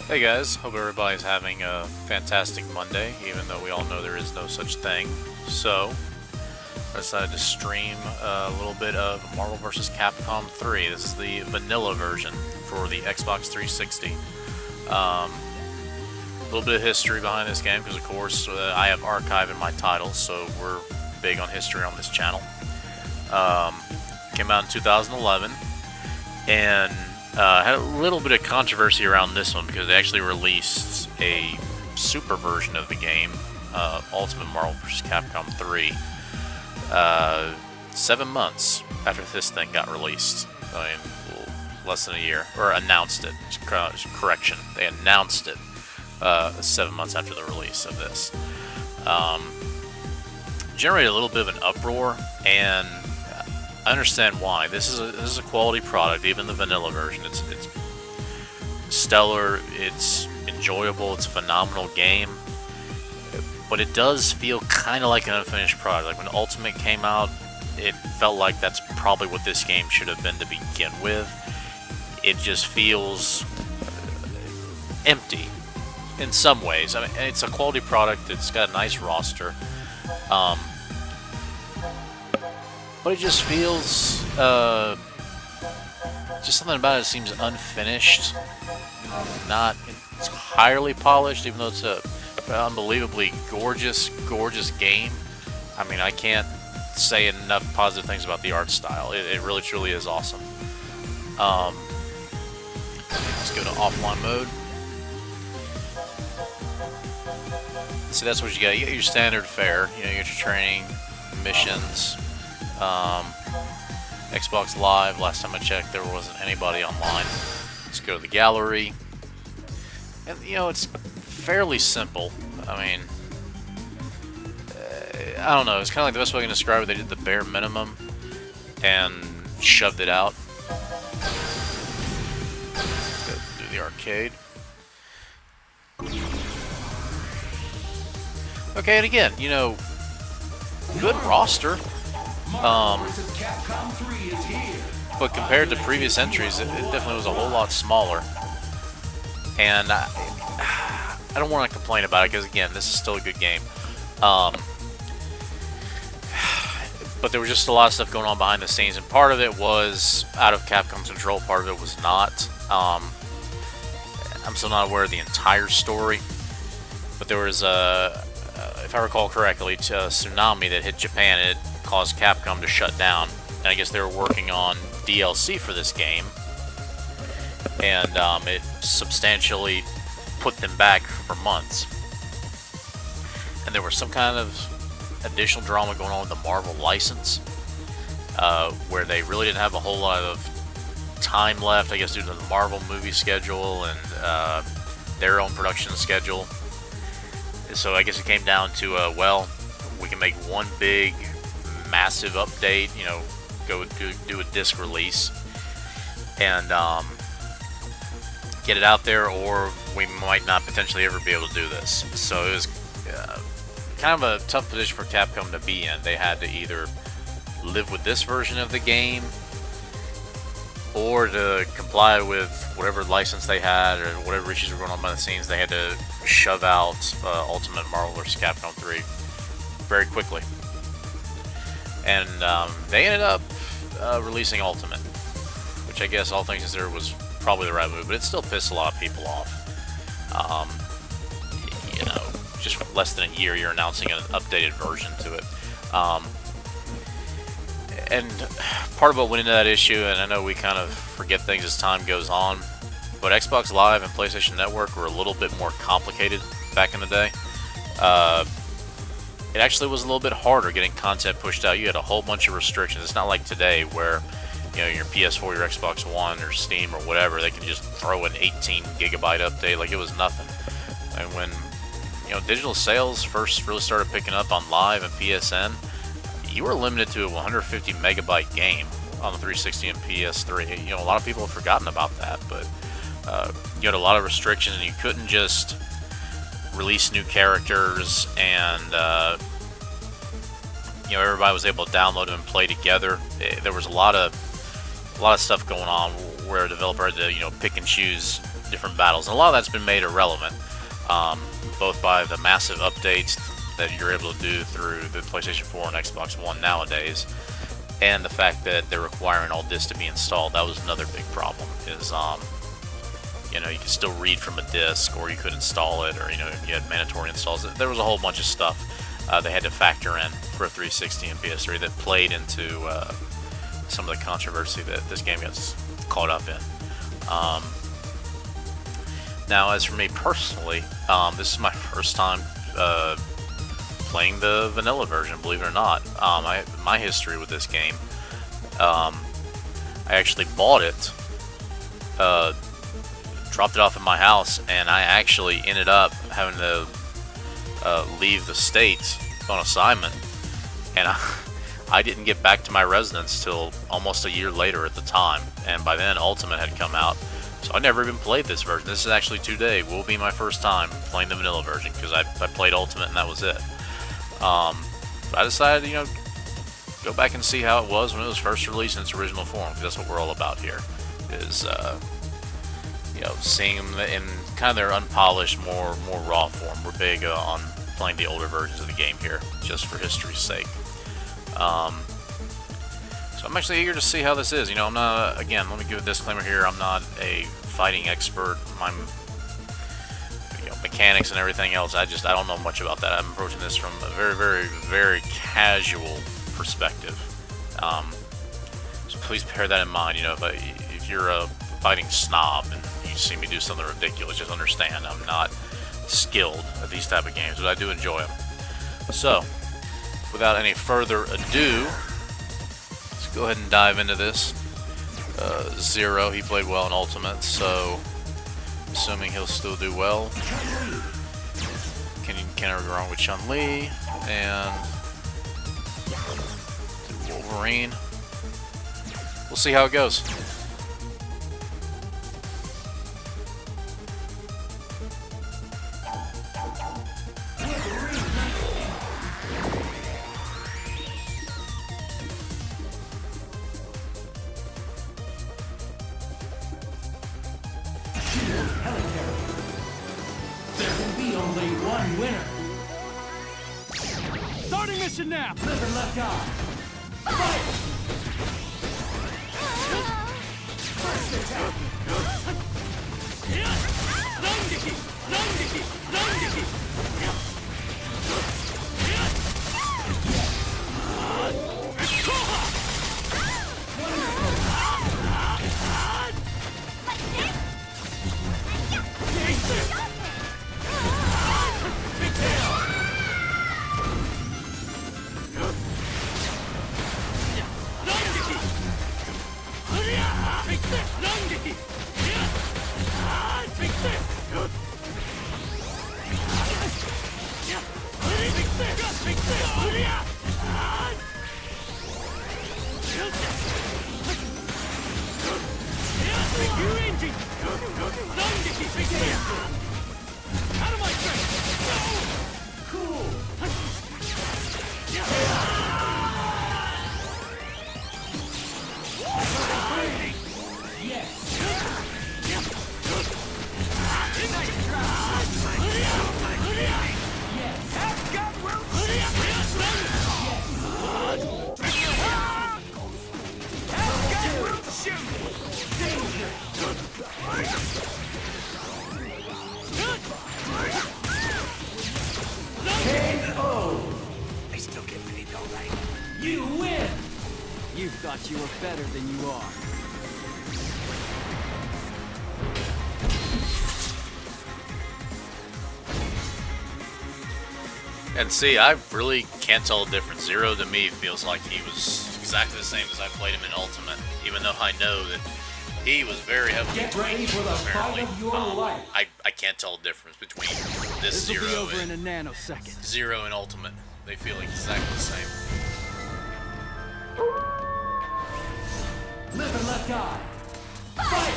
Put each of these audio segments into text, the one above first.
Hey guys, hope everybody's having a fantastic Monday, even though we all know there is no such thing. So, I decided to stream a little bit of Marvel vs. Capcom 3. This is the vanilla version for the Xbox 360. A little bit of history behind this game, because of course I have archive in my title, so we're big on history on this channel. Came out in 2011, and had a little bit of controversy around this one because they actually released a super version of the game, Ultimate Marvel vs. Capcom 3, 7 months after this thing got released. I mean, less than a year, or announced it. Correction, they announced it 7 months after the release of this. Generated a little bit of an uproar, and I understand why. This is a quality product, even the vanilla version. It's stellar, it's enjoyable, it's a phenomenal game, but it does feel kind of like an unfinished product. Like when Ultimate came out, it felt like that's probably what this game should have been to begin with. It just feels empty in some ways. I mean, it's a quality product, it's got a nice roster. But it just feels, just something about it seems unfinished, not entirely polished, even though it's an unbelievably gorgeous, gorgeous game. I mean, I can't say enough positive things about the art style. It really, truly is awesome. Let's go to offline mode. See, that's what you got. You get your standard fare. You know, you get your training, missions. Xbox Live, last time I checked, there wasn't anybody online. Let's go to the gallery. And, you know, it's fairly simple. I mean, I don't know. It's kind of like the best way I can describe it. They did the bare minimum and shoved it out. Go do the arcade. Okay, and again, you know, good roster. But compared to previous entries, it definitely was a whole lot smaller. And I don't want to complain about it because, again, this is still a good game. But there was just a lot of stuff going on behind the scenes, and part of it was out of Capcom's control, part of it was not. I'm still not aware of the entire story, but there was if I recall correctly, a tsunami that hit Japan, and it caused Capcom to shut down. And I guess they were working on DLC for this game, and it substantially put them back for months. And there was some kind of additional drama going on with the Marvel license, where they really didn't have a whole lot of time left, I guess, due to the Marvel movie schedule and their own production schedule. So I guess it came down to, well, we can make one big, massive update, you know, go do a disc release, and get it out there, or we might not potentially ever be able to do this. So it was kind of a tough position for Capcom to be in. They had to either live with this version of the game, or to comply with whatever license they had, or whatever issues were going on behind the scenes. They had to shove out Ultimate Marvel vs. Capcom 3 very quickly. And they ended up releasing Ultimate, which I guess, all things considered, was probably the right move, but it still pissed a lot of people off. You know, just less than a year, you're announcing an updated version to it. And part of what went into that issue, and I know we kind of forget things as time goes on, but Xbox Live and PlayStation Network were a little bit more complicated back in the day. It actually was a little bit harder getting content pushed out. You had a whole bunch of restrictions. It's not like today where, you know, your PS4, your Xbox One, or Steam, or whatever, they can just throw an 18 gigabyte update like it was nothing. And when, you know, digital sales first really started picking up on Live and PSN, you were limited to a 150 megabyte game on the 360 and PS3. You know, a lot of people have forgotten about that, but you had a lot of restrictions, and you couldn't just release new characters and you know, everybody was able to download them and play together. There was a lot of stuff going on where a developer had to, you know, pick and choose different battles. And a lot of that's been made irrelevant, both by the massive updates that you're able to do through the PlayStation 4 and Xbox One nowadays, and the fact that they're requiring all discs to be installed. That was another big problem, is, you know, you could still read from a disc, or you could install it, or, you know, you had mandatory installs. There was a whole bunch of stuff they had to factor in for a 360 and PS3 that played into some of the controversy that this game gets caught up in. Now, as for me personally, this is my first time playing the vanilla version, believe it or not. My history with this game, I actually bought it, dropped it off at my house, and I actually ended up having to leave the state on assignment, and I didn't get back to my residence till almost a year later at the time, and by then Ultimate had come out, so I never even played this version. This is actually today will be my first time playing the vanilla version, because I played Ultimate and that was it. But I decided, you know, go back and see how it was when it was first released in its original form, because that's what we're all about here, is you know, seeing them in kind of their unpolished, more raw form. We're big on playing the older versions of the game here, just for history's sake. So I'm actually eager to see how this is. You know, I'm not, again, let me give a disclaimer here, I'm not a fighting expert. I'm, you know, mechanics and everything else, I don't know much about that. I'm approaching this from a very, very, very casual perspective. So please bear that in mind. You know, if you're a fighting snob and you see me do something ridiculous, just understand I'm not skilled at these type of games, but I do enjoy them. So, without any further ado, let's go ahead and dive into this. Zero, he played well in Ultimate, so assuming he'll still do well. Can ever go wrong with Chun-Li, and Wolverine. We'll see how it goes. There can be only one winner. Starting mission now! Live and let die. Fight! First attack. Rangeki! Rangeki! Rangeki! Out of my face! Cool. They still get paid all right. You win. You thought you were better than you are. And see, I really can't tell the difference. Zero to me feels like he was exactly the same as I played him in Ultimate, even though I know that he was very heavily Get ready for the fight of your life. I can't tell the difference between this This will be Zero over in a and nanosecond. Zero and Ultimate. They feel exactly the same. Live and let die. Fight!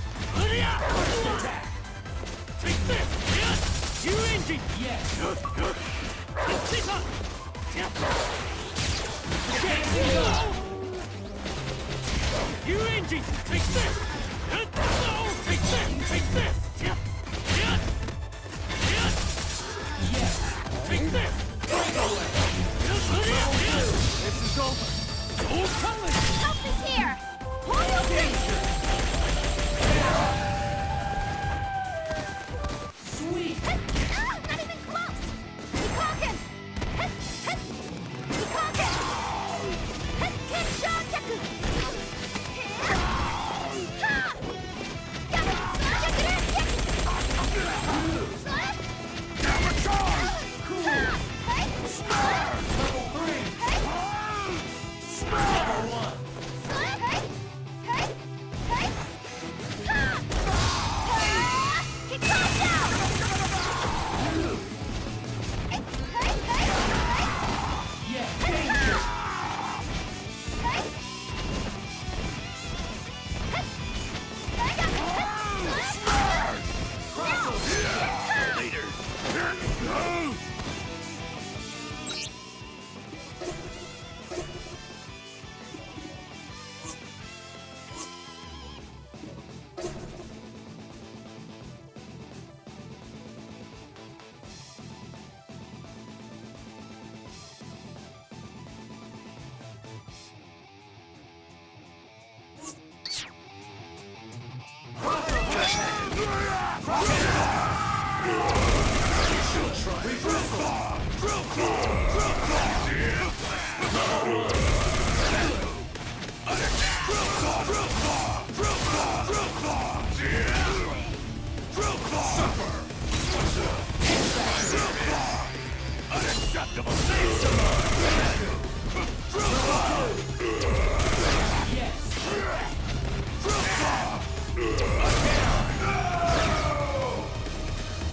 First attack. Take this! You engine! Yes. You engine! engine! Take this! No! Take this! Take this! Take this! This is over! Oh, coming! Help is here! Hold your danger! Sweet! Not even close! Hikaken! Hikaken! Tensho Kyaku!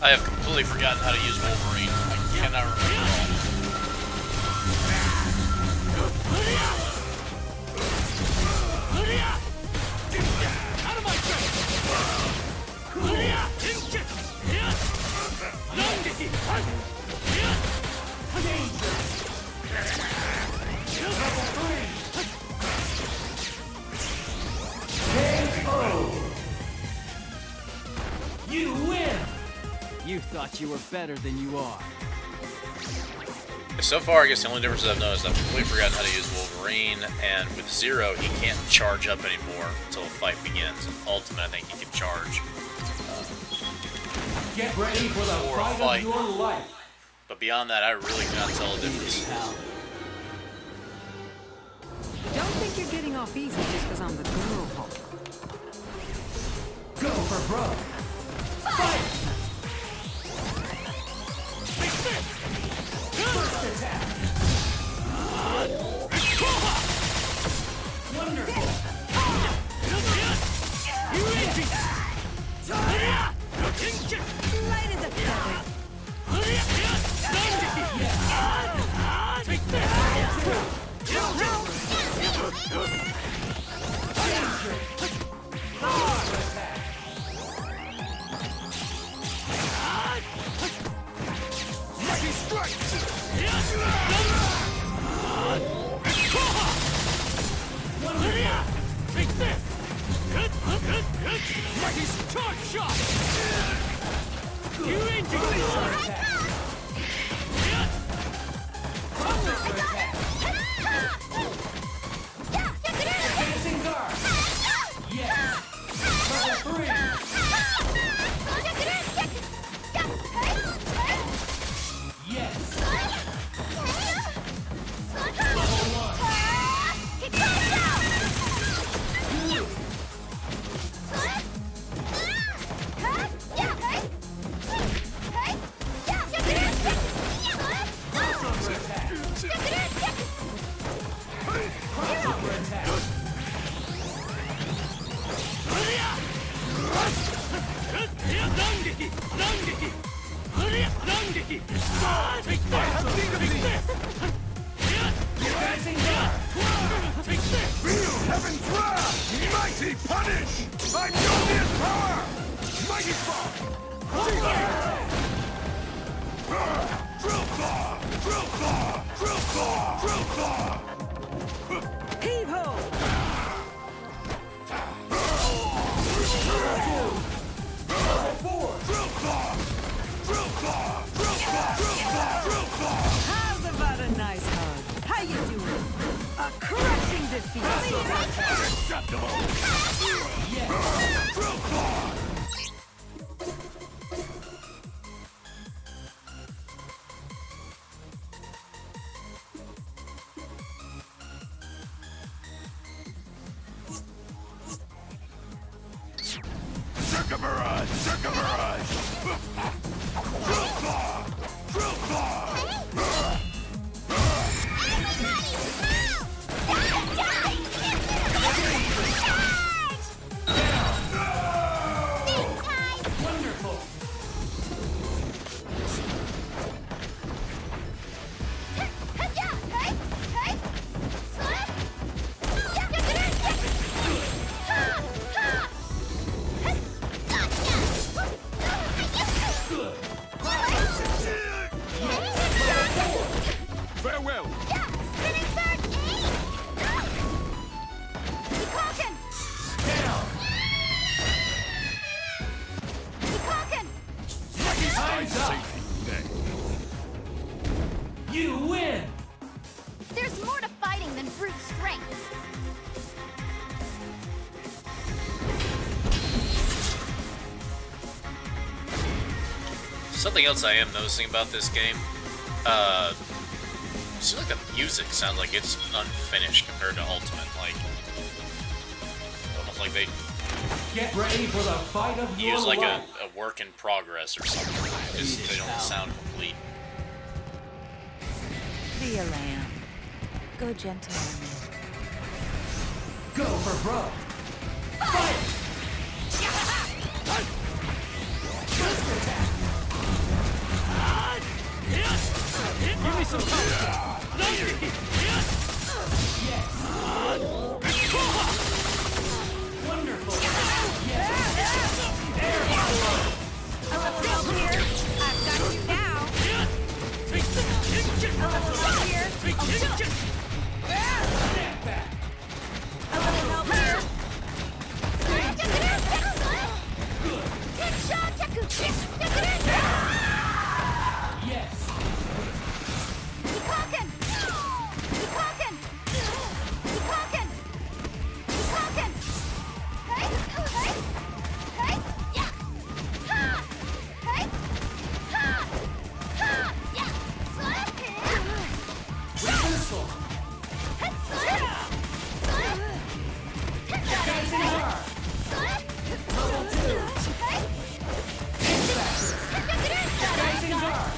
I have completely forgotten how to use Wolverine. I cannot remember at all. Out of my You win! You thought you were better than you are. So far, I guess the only difference I've noticed, I've completely forgotten how to use Wolverine, and with Zero, he can't charge up anymore until the fight begins. In Ultimate, I think he can charge. Get ready for the For a fight fight. of your life! But beyond that, I really cannot tell the difference. Pal. Don't think you're getting off easy just because I'm the girl Hulk. Go for broke! Fight! First attack! Wonderful! Light as a feather. Take Lucky strike! Take this! Lucky charge shot! You ain't Dancing guard! Yes! Level 3! Yes! Dancing guard! Feel heaven's wrath! Mighty punish! I know this power! Mighty fall! Drill claw! Drill claw! Drill claw! Drill claw! Heave ho! A crushing defeat. Unacceptable! Drill claw! Circa Mirage! Circa Mirage! Drill claw! Drill claw! Wonderful. Good. Farewell! Down. Time's up. You win. There's more to fighting than brute strength. Something else I am noticing about this game, seems like the music sounds like it's unfinished compared to Ultimate. Like, almost like they Get ready for the fight of your use like a life. work in progress or something. Just they don't sound complete. Be a lamb. Go gentle on me. Go for broke. Fight! Boost attack. Give me some time. Wonderful. Yes. Air power. A little help here. I've got you now. A little help here. Step back. A little help here. Good. Yes. Reversal. Rising guard. Level 2. Rising guard.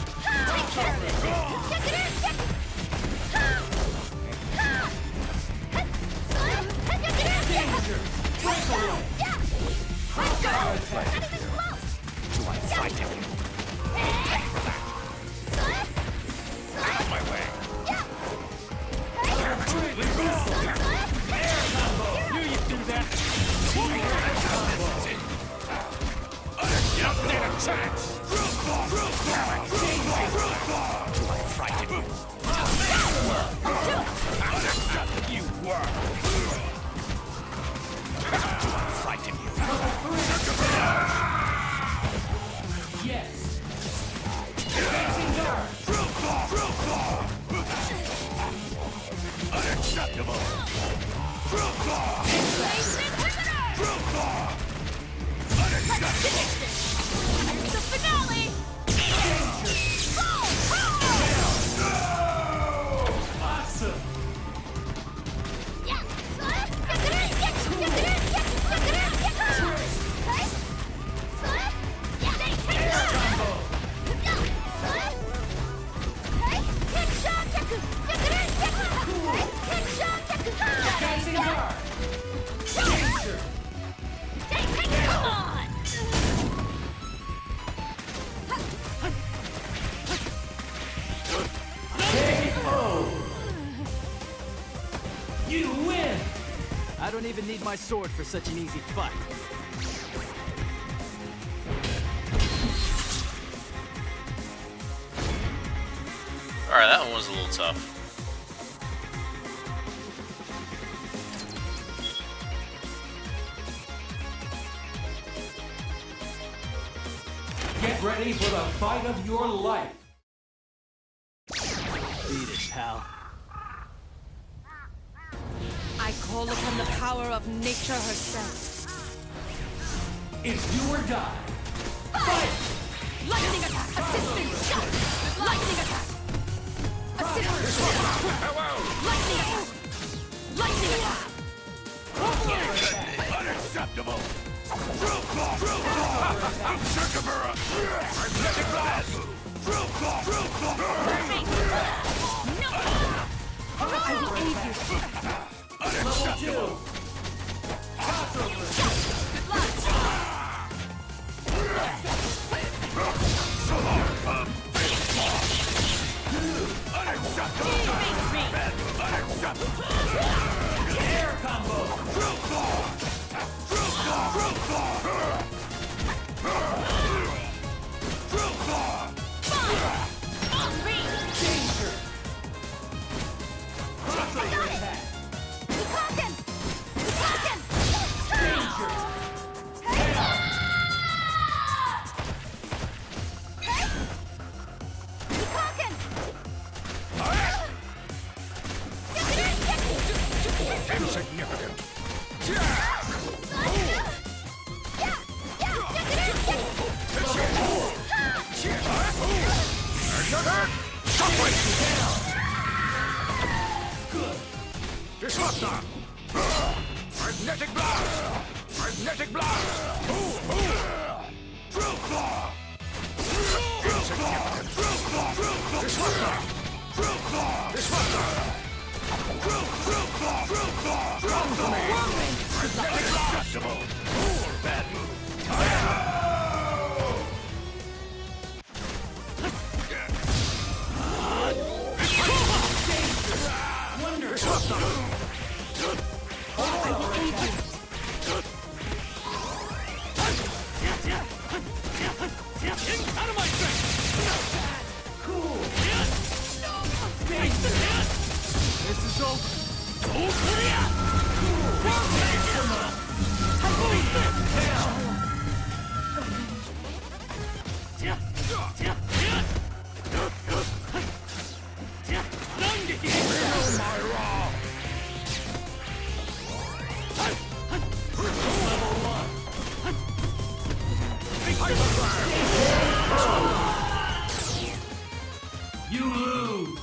Danger. Breakaway. Power attack. Yes. Rising guard. Unacceptable! Drill claw! Drill claw! Unacceptable! The finale! Awesome. Rising guard. Danger. Come on! KO. You win. I don't even need my sword for such an easy fight. Alright, that one was a little tough. Get ready for the fight of your life. Beat it, pal. call upon the power of nature herself. It's do or die. Lightning attack! Assistant shot! Lightning attack! Assistant shot! Lightning attack! Lightning attack! Unacceptable! Drill claw! Drill claw! Circumera! Magnetic blast! Drill claw! Drill claw! No! I will aid you. Unacceptable! Good luck! Unacceptable! Face me! Unacceptable! Air combo. Drill claw! Drill claw! Drill claw! Drill claw! Danger. Crossover attack. Danger. Insignificant! Disruptor! Magnetic blast! Magnetic blast! Drill claw! Drill claw! Drill claw! Drill claw! Disruptor! Drill claw! Disruptor! Drill claw! Drill claw! Drill claw! Magnetic blast! Bad move! Out of my face! Cool. This is over. You lose.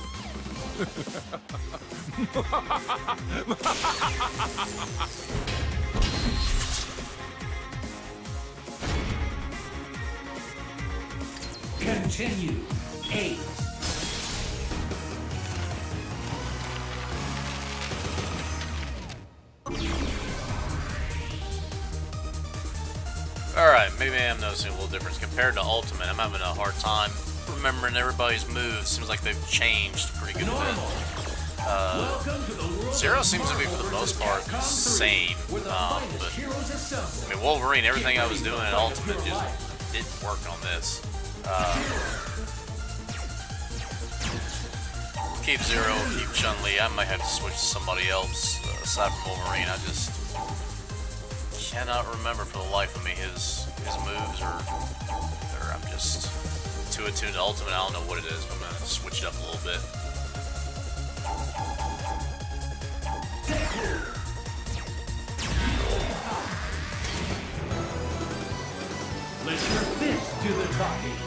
Continue. 8. Alright, maybe I am noticing a little difference. Compared to Ultimate, I'm having a hard time remembering everybody's moves. Seems like they've changed pretty good. Normal. Welcome to the world. Zero seems to be, for the most part, the same. Where the But, finest heroes assemble. I mean, Wolverine, everything I was doing in Ultimate just didn't work on this. Keep Zero, keep Chun-Li. I might have to switch to somebody else aside from Wolverine. I just cannot remember for the life of me his moves, or I'm just too attuned to Ultimate. I don't know what it is, but I'm gonna switch it up a little bit. Let your fist do the talking.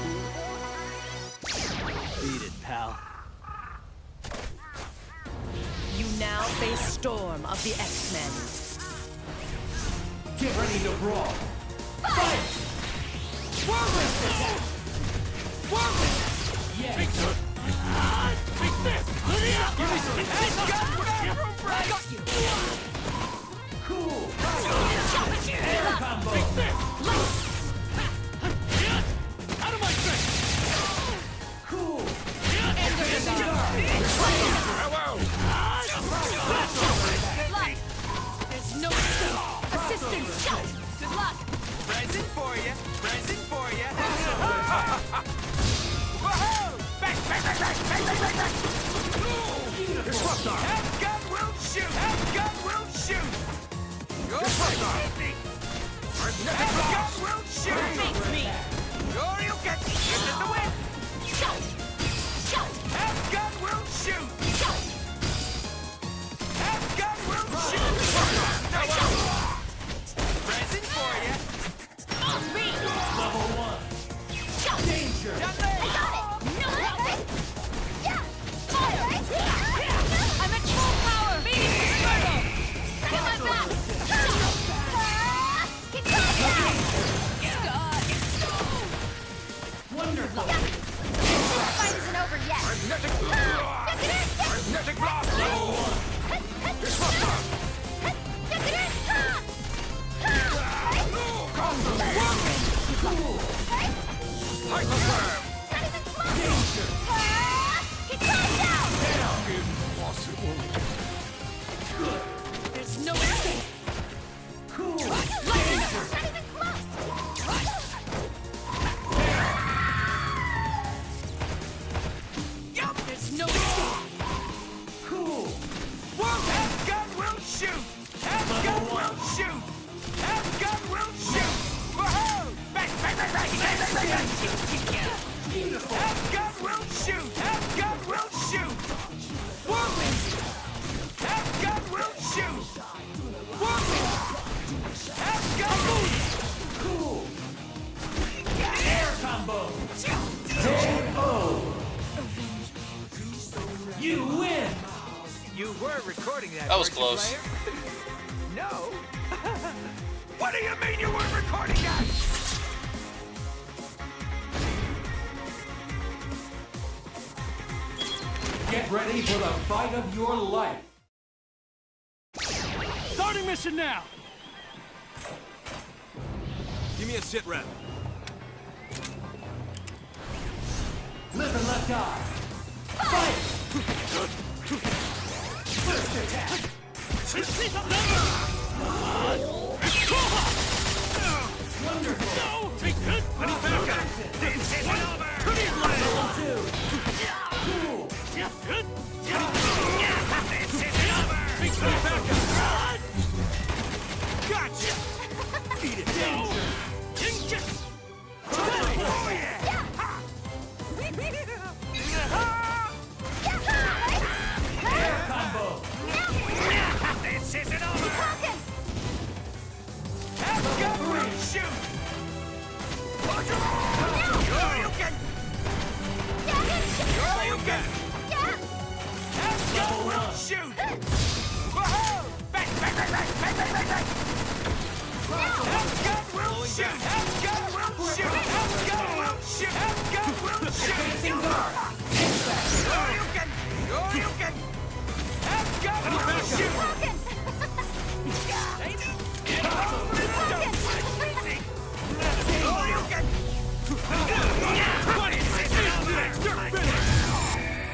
Beat it, pal. You now face Storm of the X-Men. Get ready to brawl. Fight! Whirlwind attack! Whirlwind! Yes! Take this! Give me some I got you! Cool! Air combo! Out of my face! Cool! There's no escape! Assistant shot! Good luck! Present for ya! Present for ya! Whoa! Bang, bang, bang, bang, bang, bang, bang, bang! Disruptor! Capcom will shoot! danger! I got it! No! Yeah! Fire! I'm at full power! Beating the struggle! Get my back! Get Wonderful! the fight isn't over yet! Magnetic blast! Level 1! Disruptor! Hyperflare! Danger! Get down! Impossible! There's no escape! Cool! Danger! Not even close! There's no escape! Cool! Have gun will shoot! Have gun will shoot! Have gun will shoot! Whoa! Bang, bang, bang, bang, bang, bang, bang, bang. Beautiful! Have gun will shoot! Have gun will shoot! Whirlwind! Have gun will shoot! Whirlwind! Have gun will Cool! Air combo! KO! You win! You were recording that, That was weren't you, close. player? No. What do you mean you weren't recording that? Get ready for the fight of your life! Starting mission now! Give me a sit rep. Live and let die! Fight! First attack! Wonderful! This isn't over! Level 2! Cool! This isn't over! Gotcha! Eat it! Danger! Oh yeah! Air combo! This isn't over! Have gun will shoot! Shoryuken! Shoryuken! Have gun will shoot! Whoa! Bang, bang, bang, bang, bang, bang, bang, bang! Have gun will shoot! Have gun will shoot! Have gun will shoot! Have gun will shoot! Advancing guard! Impact! Shoryuken! Shoryuken! Have gun will shoot!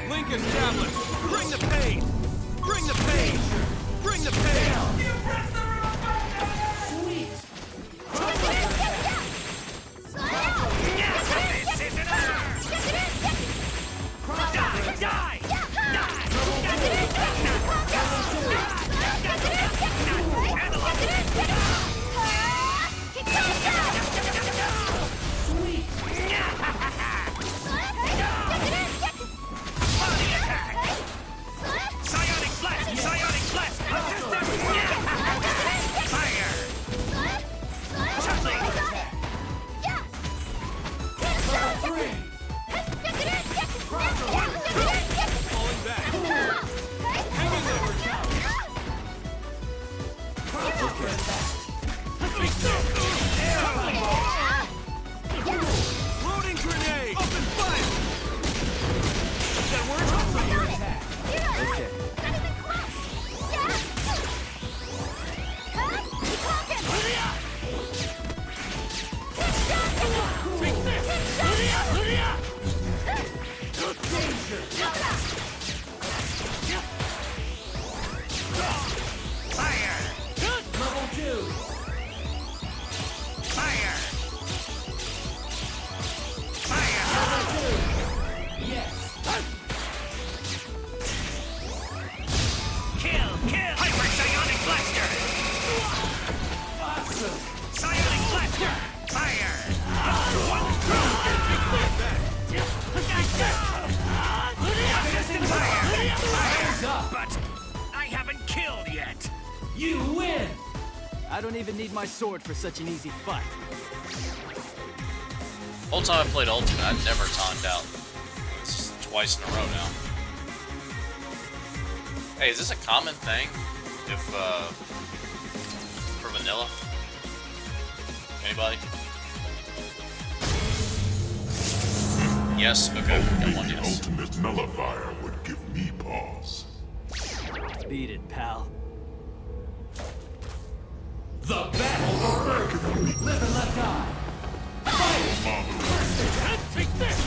Lincoln Tablet, bring the pain! Bring the pain! Bring the pain! You press the wrong button! Sweet! This isn't over! Die! Die! Sweet! Body attack! Psionic blast! Psionic blast! Fire! Something! Level 3! Falling back! Super attack! Loading grenade! Open fire! That works? Super attack! Okay. Fire! Level 2! Fire! Fire! Yes! Kill! Kill! Hyper Psionic Blaster! Awesome! Psionic Blaster! Fire! One Assistant fire! Hands up! But I haven't killed yet! You win! I don't even need my sword for such an easy fight. Whole time I played Ultimate, I never timed out. It's twice in a row now. Hey, is this a common thing? If, for vanilla? Anybody? Yes? Okay, got one yes. Ultimate nullifier would give me pause. Beat it, pal. The battle for Earth! Live and let die! Take this!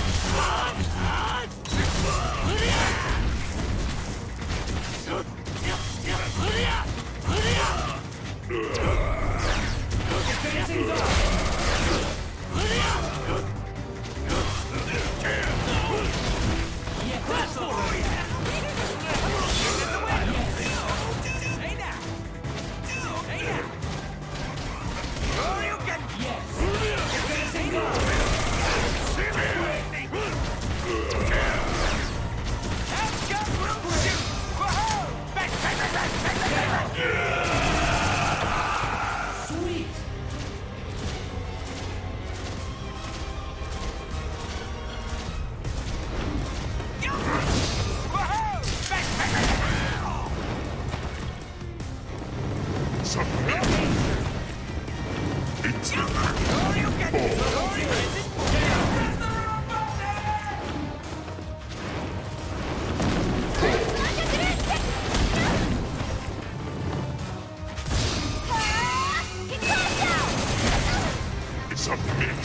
Submit.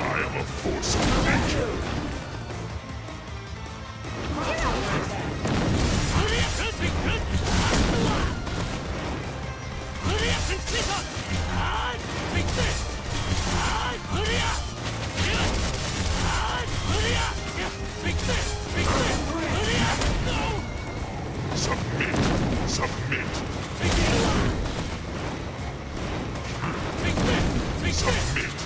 I am a force of nature. Submit. Submit. Submit.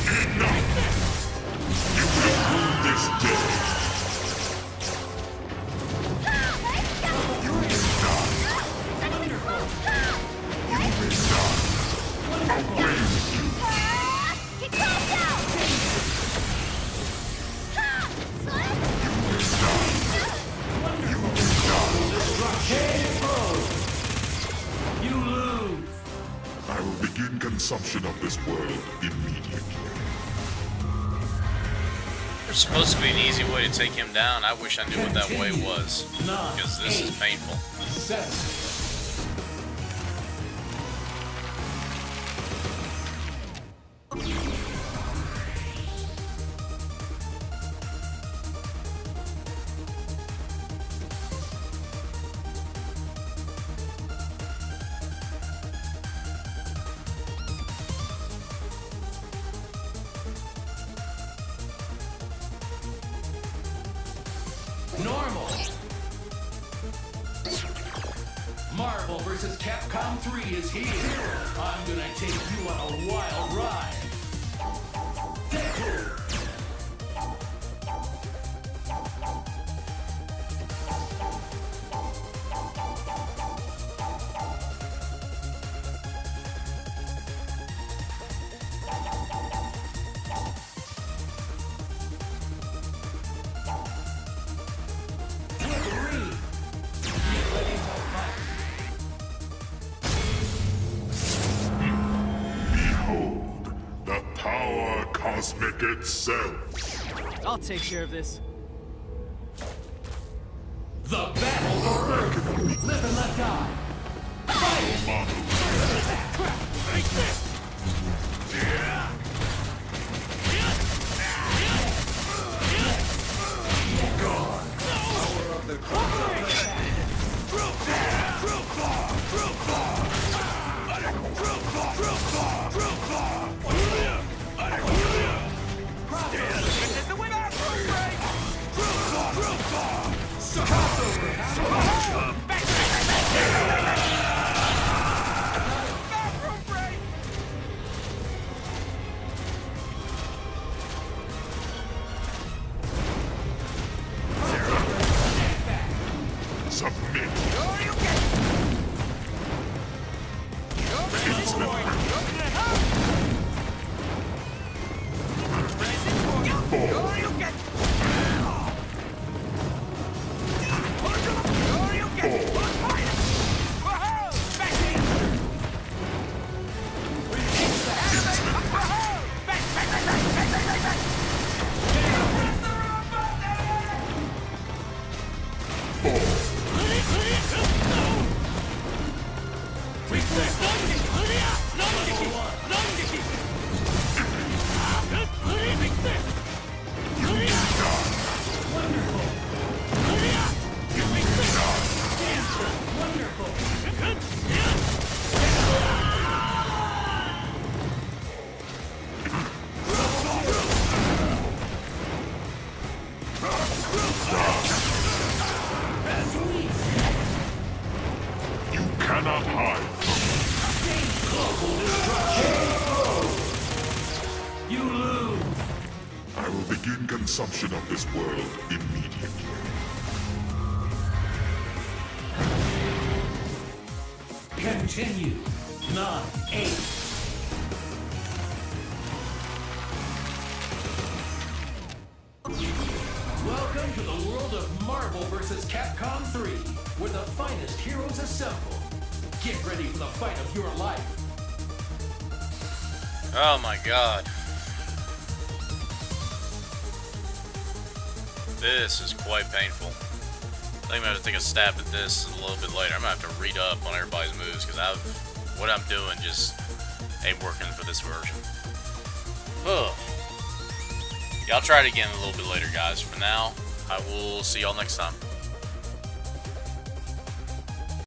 Enough. You will rule this day. You will not. You will not. Away with you. You will not. You lose! I will begin consumption of this world immediately. There's supposed to be an easy way to take him down. I wish I knew what that way was. Because this is painful. 7. Normal. Marvel vs. Capcom 3 is here. I'm gonna take you on a wild ride. Deadpool. Behold, the power cosmic itself. I'll take care of this. The battle for Earth! Live and let die! Take this! Submit. It's destruction of this world immediately. Continue. 9, 8. Welcome to the world of Marvel vs. Capcom 3, where the finest heroes assemble. Get ready for the fight of your life. Oh my god. This is quite painful. I think I'm gonna have to take a stab at this a little bit later. I'm gonna have to read up on everybody's moves because what I'm doing just ain't working for this version. Ugh. Yeah, I'll try it again a little bit later, guys. For now, I will see y'all next time.